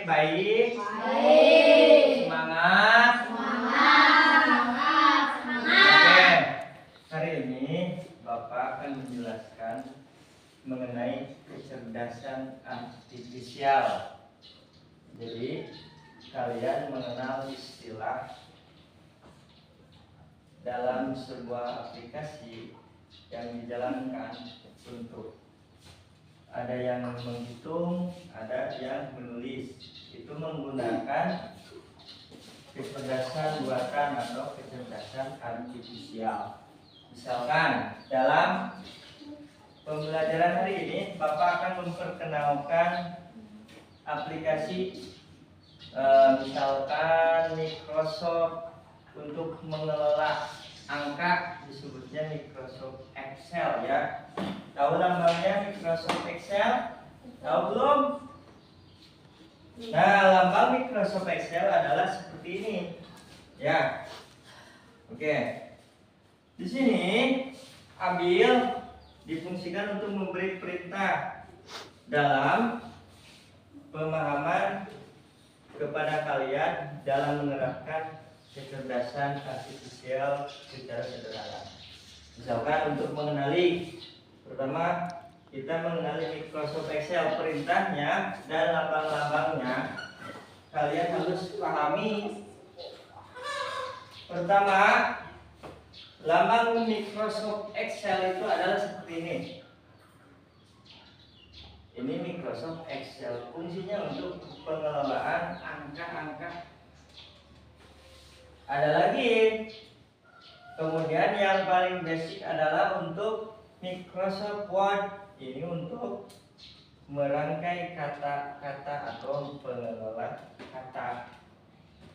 baik? Baik. Semangat? Semangat. Oke, hari ini Bapak akan menjelaskan mengenai kecerdasan artifisial. Jadi, kalian mengenal istilah dalam sebuah aplikasi yang dijalankan untuk ada yang menghitung, ada yang menulis. Itu menggunakan kecerdasan buatan atau kecerdasan artifisial. Misalkan dalam pembelajaran hari ini Bapak akan memperkenalkan aplikasi misalkan Microsoft untuk mengelola angka, disebutnya Microsoft Excel ya. Tahu lambangnya Microsoft Excel? Tahu belum? Nah, lambang Microsoft Excel adalah seperti ini. Ya. Oke. Di sini ambil difungsikan untuk memberi perintah dalam pemahaman kepada kalian dalam menerapkan kecerdasan artifisial secara sederhana. Misalkan untuk mengenali, pertama kita mengenali Microsoft Excel, perintahnya dan lambang-lambangnya kalian harus pahami. Pertama, lambang Microsoft Excel itu adalah seperti ini. Ini Microsoft Excel, fungsinya untuk pengelolaan angka-angka. Ada lagi. Kemudian yang paling basic adalah untuk Microsoft Word. Ini untuk merangkai kata-kata atau pengelola kata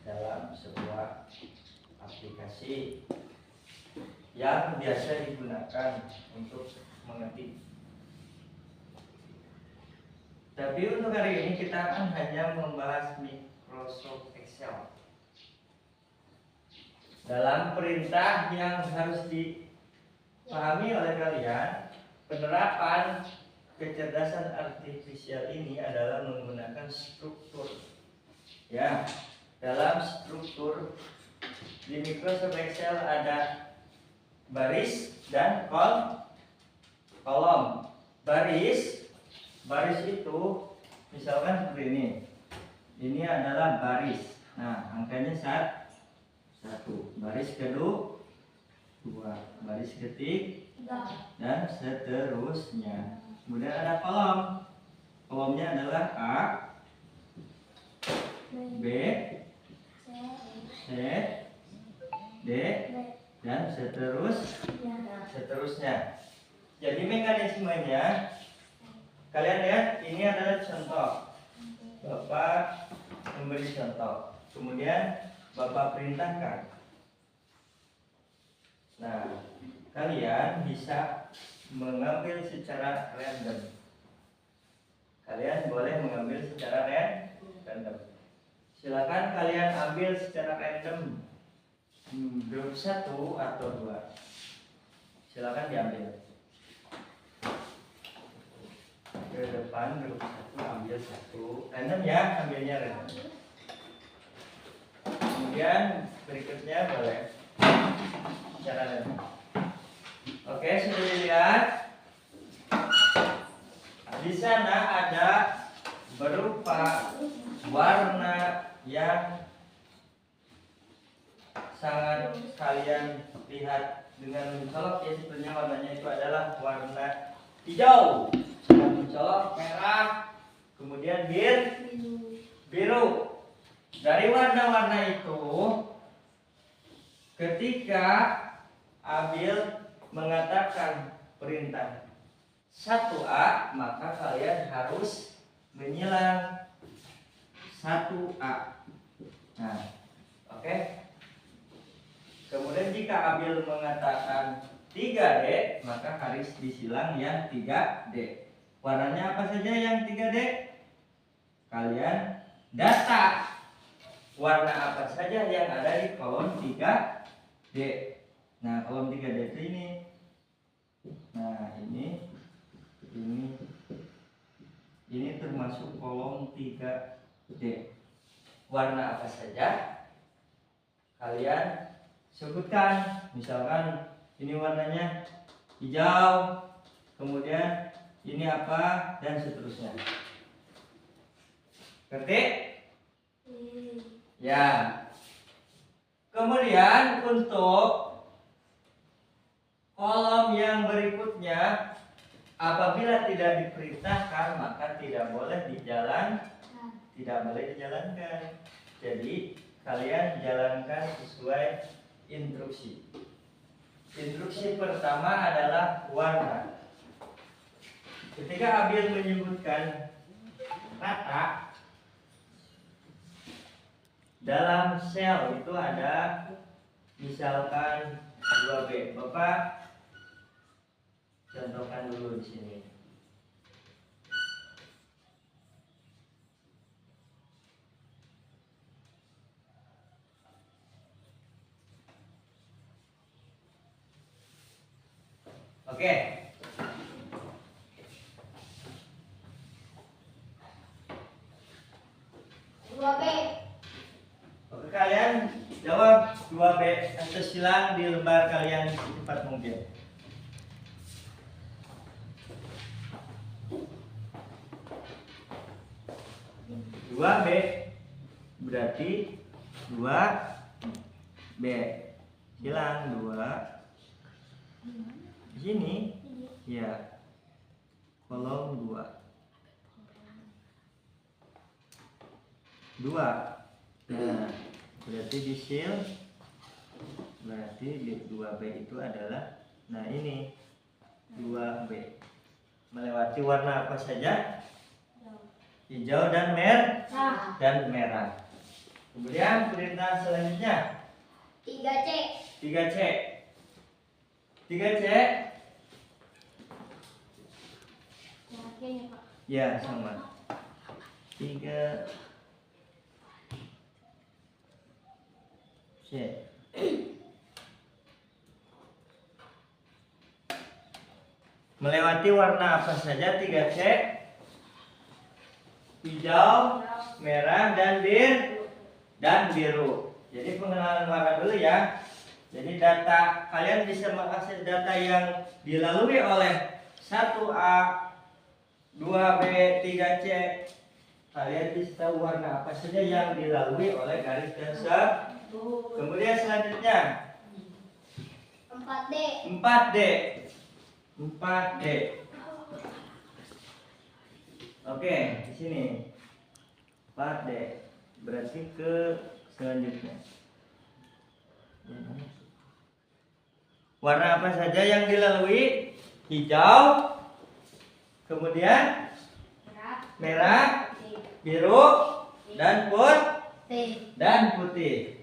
dalam sebuah aplikasi yang biasa digunakan untuk mengetik. Tapi untuk hari ini kita akan hanya membahas Microsoft Excel. Dalam perintah yang harus dipahami oleh kalian, penerapan kecerdasan artifisial ini adalah menggunakan struktur. Ya, dalam struktur di Microsoft Excel ada baris dan kolom. Baris itu misalkan seperti ini. Ini adalah baris. Nah, angkanya satu, baris kedua, dua, baris ketiga, dan seterusnya. Kemudian ada kolom. Kolomnya adalah A, B, C, D, dan seterusnya. Jadi mekanismenya, kalian lihat ini adalah contoh. Bapak memberi contoh. Kemudian Bapak perintahkan. Nah, kalian bisa mengambil secara random. Kalian boleh mengambil secara random. Silakan kalian ambil secara random grup 1 atau 2. Silakan diambil. Ke depan grup 1 ambil 1. Random ya, ambilnya random. Kemudian berikutnya boleh cara lain. Oke, sudah dilihat. Di sana ada berupa warna yang sangat kalian lihat dengan mencolok ya, sebenarnya warnanya itu adalah warna hijau, dengan mencolok merah, kemudian biru. Dari warna-warna itu, ketika Abil mengatakan perintah 1A, maka kalian harus menyilang 1A. Nah, oke. Kemudian jika Abil mengatakan 3D, maka harus disilang yang 3D. Warnanya apa saja yang 3D? Kalian data warna apa saja yang ada di kolom 3D. Nah, kolom 3D itu ini. Nah, ini termasuk kolom 3D. D. Warna apa saja? Kalian sebutkan. Misalkan ini warnanya hijau, kemudian ini apa, dan seterusnya. Ngerti? Ya. Kemudian untuk kolom yang berikutnya, apabila tidak diperintahkan maka tidak boleh dijalankan. Jadi kalian jalankan sesuai instruksi. Instruksi pertama adalah warna. Ketika Abil menyebutkan kata, dalam sel itu ada misalkan 2B. Bapak contohkan dulu di sini. Oke. Oke, kalian jawab 2B atau silang di lembar kalian secepat mungkin. Dua B berarti 2B. Silang 2 di sini ya, kolom 2. Nah, berarti di sil, berarti di 2B itu adalah, nah ini 2B melewati warna apa saja? Hijau dan merah. Kemudian perintah selanjutnya 3C. 3C ya, sama 3C. Melewati warna apa saja 3C? Hijau, merah, dan biru. Jadi pengenalan warna dulu ya. Jadi data, kalian bisa mengakses data yang dilalui oleh 1A, 2B, 3C. Kalian bisa tahu warna apa saja yang dilalui oleh garis dan sambung. Kemudian selanjutnya 4D. Oke, di sini 4D. Berarti ke selanjutnya. Warna apa saja yang dilalui? Hijau, kemudian merah, biru, dan putih.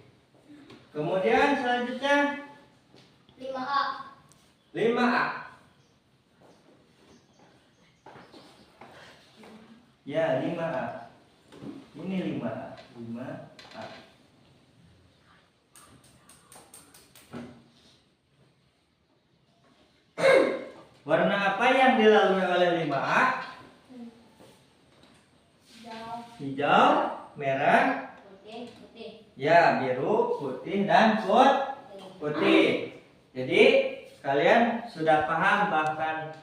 Kemudian selanjutnya 5A. Ya, 5A. Ini 5A. Warna apa yang dilalui oleh 5A? Hijau, merah, ya, biru, putih, dan putih. Jadi kalian sudah paham bahkan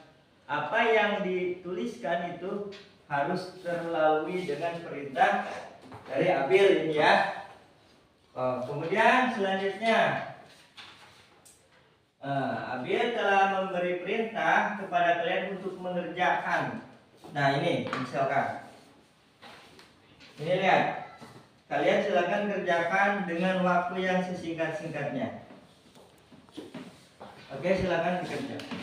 apa yang dituliskan itu harus terlalui dengan perintah dari Abil ini ya. Kemudian selanjutnya Abil telah memberi perintah kepada kalian untuk mengerjakan. Nah ini misalkan, ini lihat, kalian silakan kerjakan dengan waktu yang sesingkat-singkatnya. Oke, silakan dikerjakan.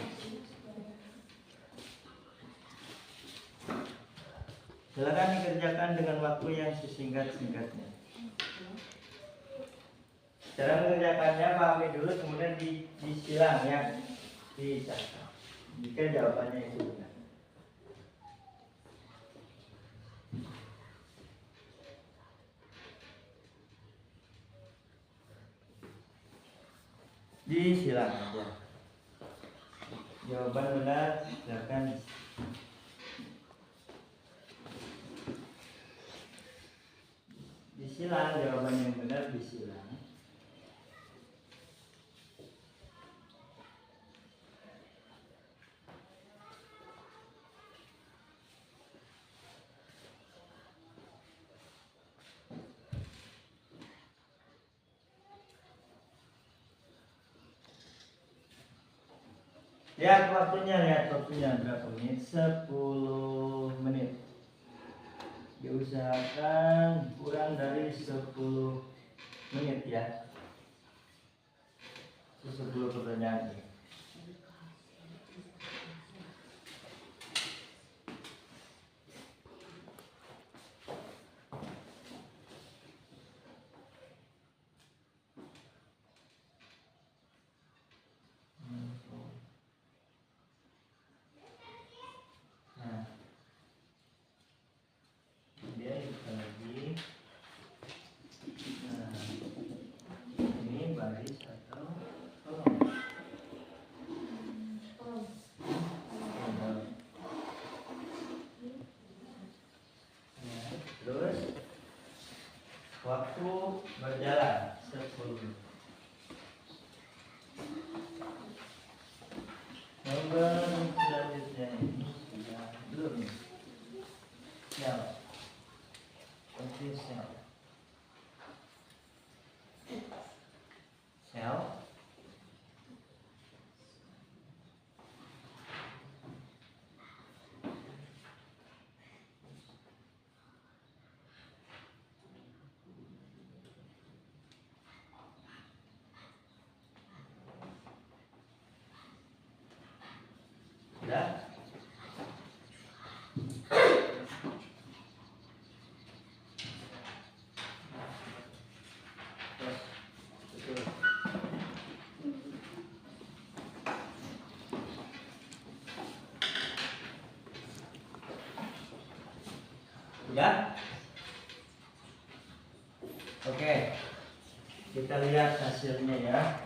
Silakan dikerjakan dengan waktu yang sesingkat-singkatnya. Cara mengerjakannya pahami dulu, kemudian disilang ya, dicatat. Jika jawabannya itu benar. Disilang aja. Jawaban benar silakan. disilang, jawaban yang benar disilang. Lihat waktunya berapa menit? 10 menit. Diusahakan kurang dari 10 menit ya. 10 pertanyaan ini. Nah, kemudian kita lagi. Nah, ini baris atau kolom. Ya, terus waktu berjalan 10 menit. Nomor selanjutnya ini sudah belum nih? Sel. Oke, sel. Sel. Sudah? Terus, betul. Sudah? Oke. Kita lihat hasilnya ya.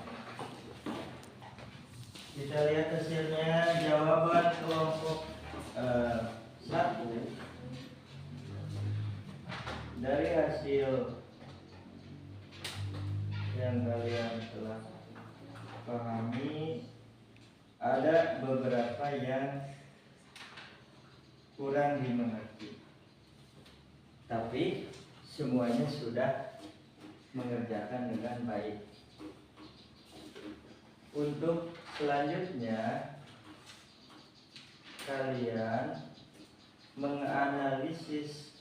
Kita lihat hasilnya, jawaban kelompok 1 dari hasil yang kalian telah pahami, ada beberapa yang kurang dimengerti, tapi semuanya sudah mengerjakan dengan baik. Untuk selanjutnya, kalian menganalisis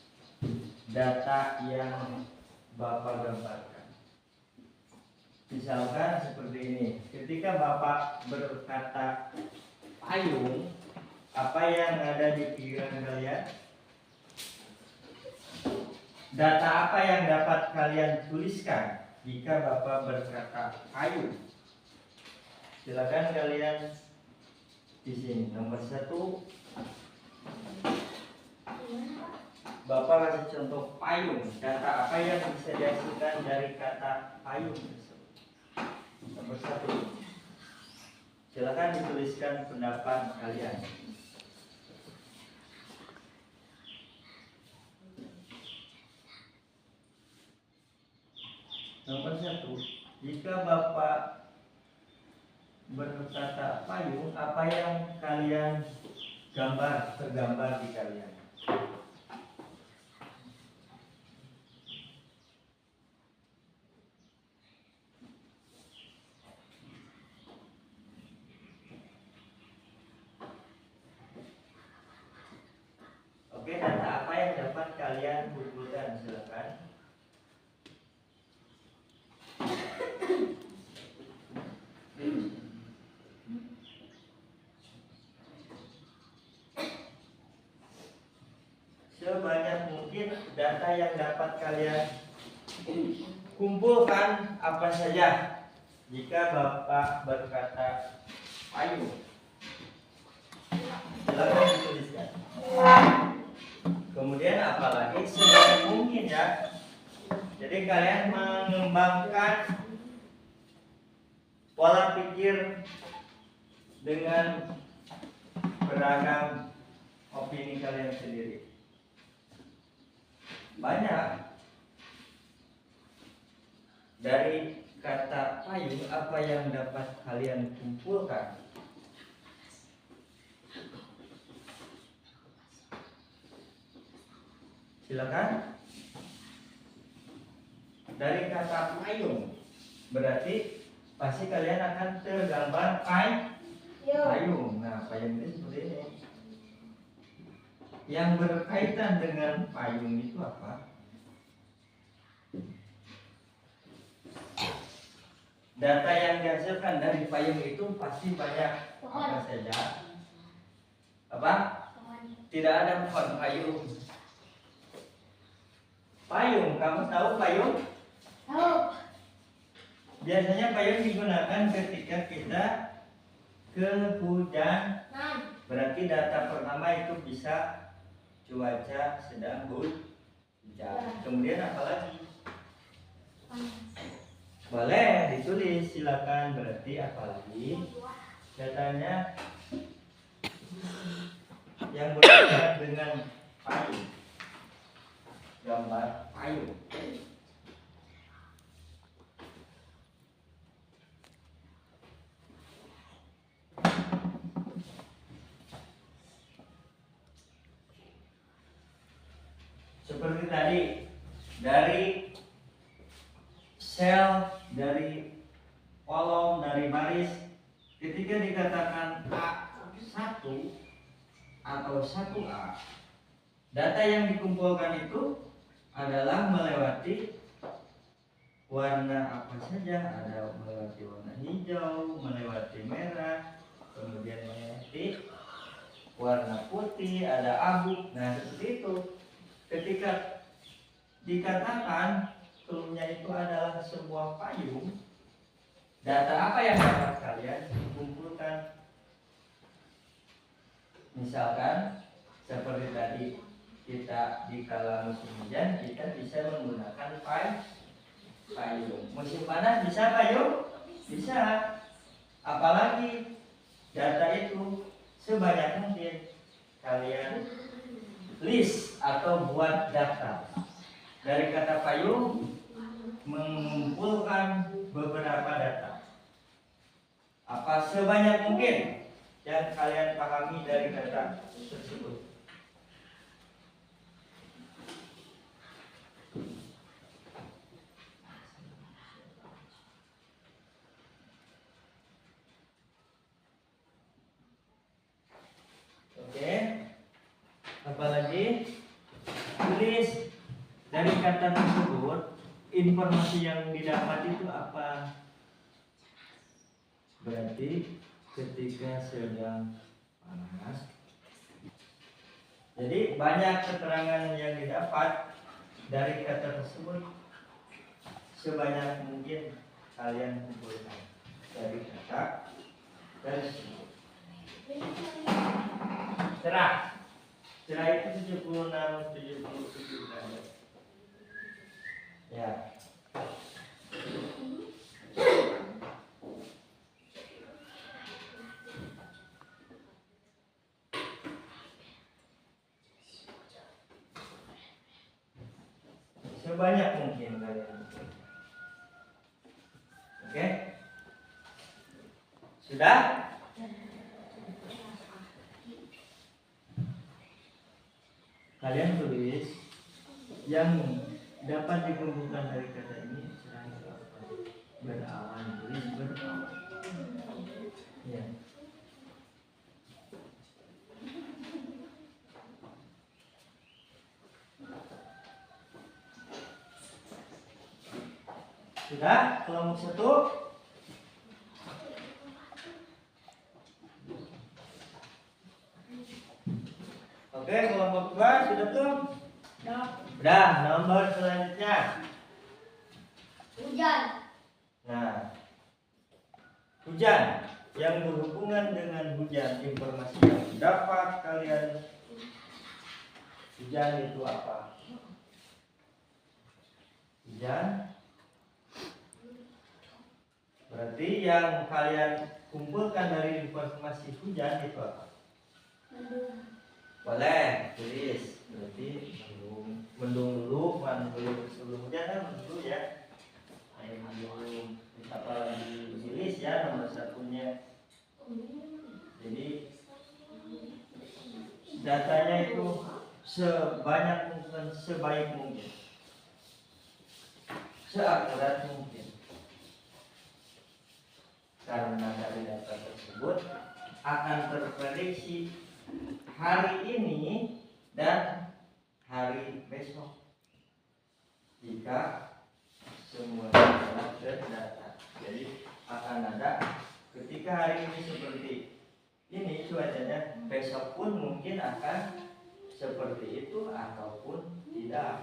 data yang Bapak gambarkan. Misalkan seperti ini, ketika Bapak berkata payung, apa yang ada di pikiran kalian? Data apa yang dapat kalian tuliskan jika Bapak berkata payung? Silakan kalian di sini. Nomor 1, Bapak kasih contoh payung. Data apa yang bisa dihasilkan dari kata payung tersebut? Nomor 1. Silakan dituliskan pendapat kalian. Nomor 1. Jika Bapak berkata payung, apa yang kalian tergambar di kalian? Oke, data apa yang dapat kalian kumpulkan? Silakan. Sebanyak mungkin data yang dapat kalian kumpulkan apa saja jika Bapak berkata payung. Silakan dituliskan. Kemudian apalagi sebanyak mungkin ya. Jadi kalian mengembangkan pola pikir dengan beragam opini kalian sendiri. Banyak dari kata payung apa yang dapat kalian kumpulkan? Silakan. Dari kata payung berarti pasti kalian akan tergambar payung. Nah, payung itu seperti ini. Yang berkaitan dengan payung itu apa? Data yang dihasilkan dari payung itu pasti banyak. Apa saja? Apa? Tidak ada pohon payung. Payung, kamu tahu payung? Tahu. Biasanya payung digunakan ketika kita kehujanan. Berarti data pertama itu bisa cuaca sedang hujan. Kemudian apa lagi? Boleh ditulis, silakan. Berarti apa lagi? Datanya yang berkaitan dengan payung. Gambar payung. Seperti tadi, dari sel, dari kolom, dari baris, ketika dikatakan A1 atau 1A, data yang dikumpulkan itu adalah melewati warna apa saja. Ada melewati warna hijau, melewati merah, kemudian melewati warna putih, ada abu. Nah, seperti itu. Ketika dikatakan clue-nya itu adalah sebuah payung, data apa yang dapat kalian kumpulkan? Misalkan seperti tadi, kita di kala musim hujan kita bisa menggunakan payung. Musim panas bisa payung? Bisa. Apalagi data itu sebanyak mungkin kalian list atau buat daftar. Dari kata payung mengumpulkan beberapa data. Apa sebanyak mungkin yang kalian pahami dari kata tersebut? Oke. Apalagi tulis dari kata tersebut, informasi yang didapat itu apa? Berarti ketika sedang panas. Jadi banyak keterangan yang didapat dari kata tersebut. Sebanyak mungkin kalian kumpulkan dari kata tersebut. Cerah. Cerah itu 76, 77 derajat. Ya. Sebanyak mungkin kalian. Oke? Sudah? Kalian tulis yang dapat dikumpulkan dari kata ini cerah itu apa? Berawan, tulis berawan. Ya. Sudah? Kelompok 1. Oke, kelompok 2 sudah belum? Sudah, nomor selanjutnya. Hujan. Nah, hujan yang berhubungan dengan hujan, informasi yang dapat kalian. Hujan itu apa? Hujan berarti yang kalian kumpulkan dari informasi hujan itu apa? Boleh tulis. Berarti mendung dulu, sebelum hujan kan mendung dulu ya. Air belum, apalagi rilis ya nomor satunya. Jadi datanya itu sebanyak mungkin, sebaik mungkin, seakurat mungkin. Karena dari data tersebut akan terprediksi hari ini dan hari besok jika semua adalah terdata. Jadi akan ada ketika hari ini seperti ini cuacanya, besok pun mungkin akan seperti itu ataupun tidak,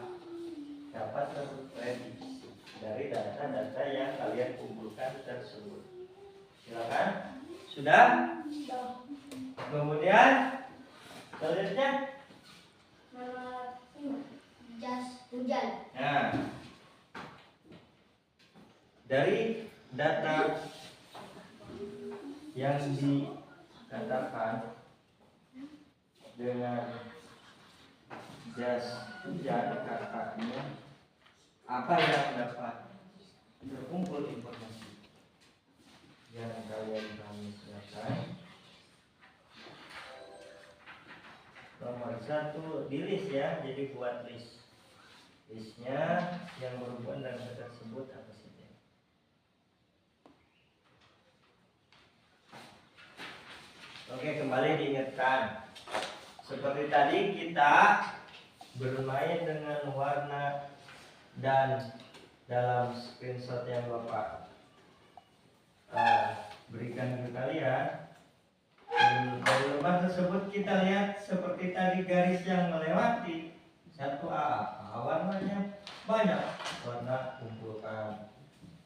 dapat terprediksi dari data-data yang kalian kumpulkan tersebut. Silakan. Sudah? Kemudian selanjutnya jas hujan. nah, dari data yang dikatakan dengan jas hujan, katanya apa yang dapat terkumpul informasi yang kalian kami silakan. Nomor 1 di list ya, jadi buat listnya yang berhubungan dengan data tersebut apa saja. Oke, kembali diingatkan seperti tadi kita bermain dengan warna dan dalam screenshot yang Bapak berikan ke kalian. Dari lembar tersebut kita lihat seperti tadi garis yang melewati 1A, warnanya banyak, warna kumpulkan,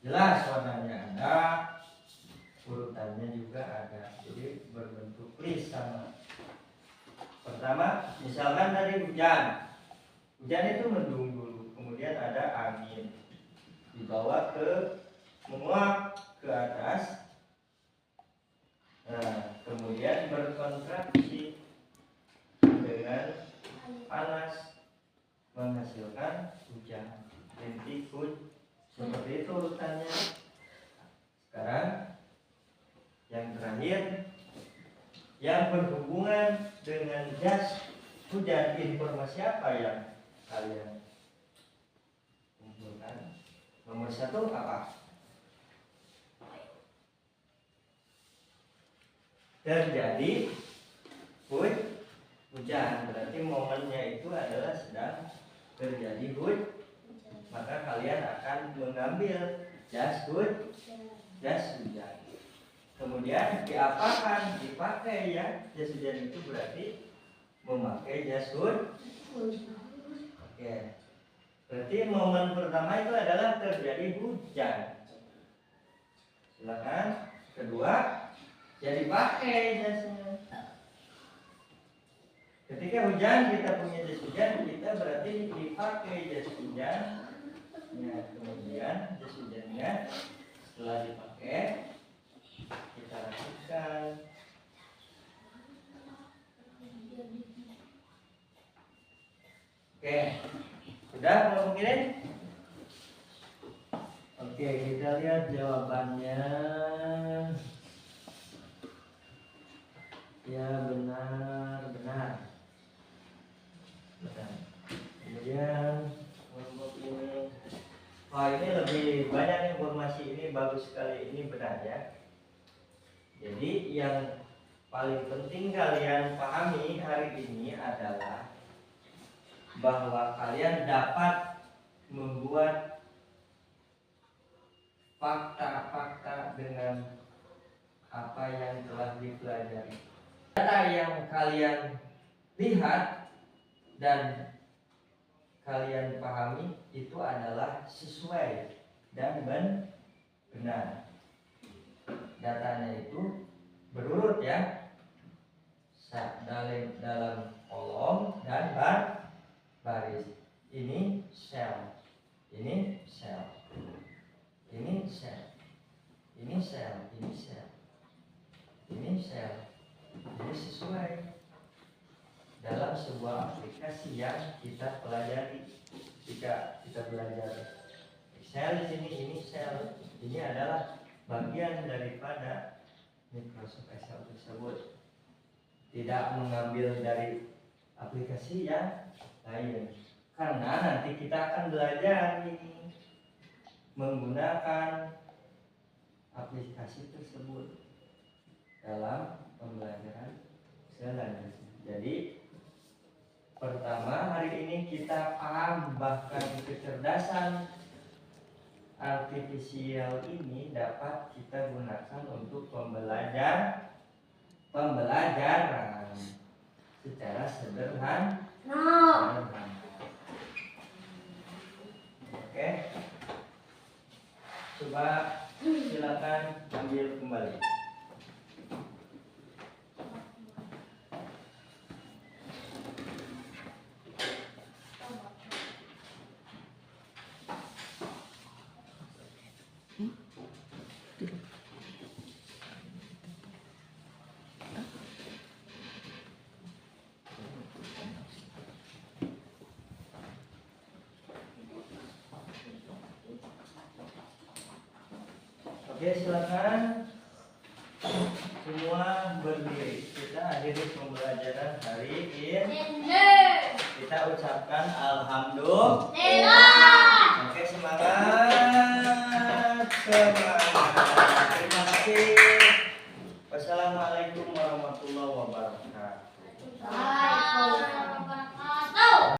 jelas warnanya ada, urutannya juga ada, jadi berbentuk list sama. Pertama, misalkan tadi hujan itu mendung dulu, kemudian ada angin, dibawa ke menguap ke atas. Nah, kemudian berkontraksi dengan panas menghasilkan hujan, rintik hujan, seperti itu urutannya. Sekarang yang terakhir yang berhubungan dengan jas hujan, informasi apa yang kalian kumpulkan? Nomor 1 apa? Terjadi hujan, berarti momennya itu adalah sedang terjadi hujan, maka kalian akan mengambil jas hujan. Kemudian diapakan? Dipakai ya, jas hujan itu berarti memakai jas hujan. Oke, berarti momen pertama itu adalah terjadi hujan. Silakan. Kedua, jadi pakai jasnya. Ketika hujan kita punya jas hujan, kita berarti dipakai jas hujan. Nah, kemudian jas hujannya setelah dipakai kita rapikan. Oke, sudah kelompok ini? Oke, kita lihat jawabannya. Ya, benar. Kemudian kelompok ini, ini lebih banyak informasi, ini bagus sekali, ini benar ya. Jadi yang paling penting kalian pahami hari ini adalah bahwa kalian dapat membuat fakta-fakta dengan apa yang telah dipelajari. Data yang kalian lihat dan kalian pahami itu adalah sesuai dan benar. Datanya itu berurut ya, dalam kolom dan baris. Ini sel, ini sel, ini sel, ini sel, ini sel, ini sel. Ini sesuai dalam sebuah aplikasi yang kita pelajari ketika kita belajar sel di sini, ini sel. Ini adalah bagian daripada Microsoft Excel tersebut. Tidak mengambil dari aplikasi yang lain. Karena nanti kita akan belajar ini menggunakan aplikasi tersebut dalam pembelajaran selanjutnya. Jadi pertama hari ini kita paham bahkan kecerdasan artifisial ini dapat kita gunakan untuk pembelajaran secara sederhana. Oke, coba silakan ambil kembali. Oke, silakan semua berdiri. Kita akhiri pembelajaran hari ini. Kita ucapkan alhamdulillah. Oke, semangat. Terima kasih. Wassalamualaikum warahmatullahi wabarakatuh.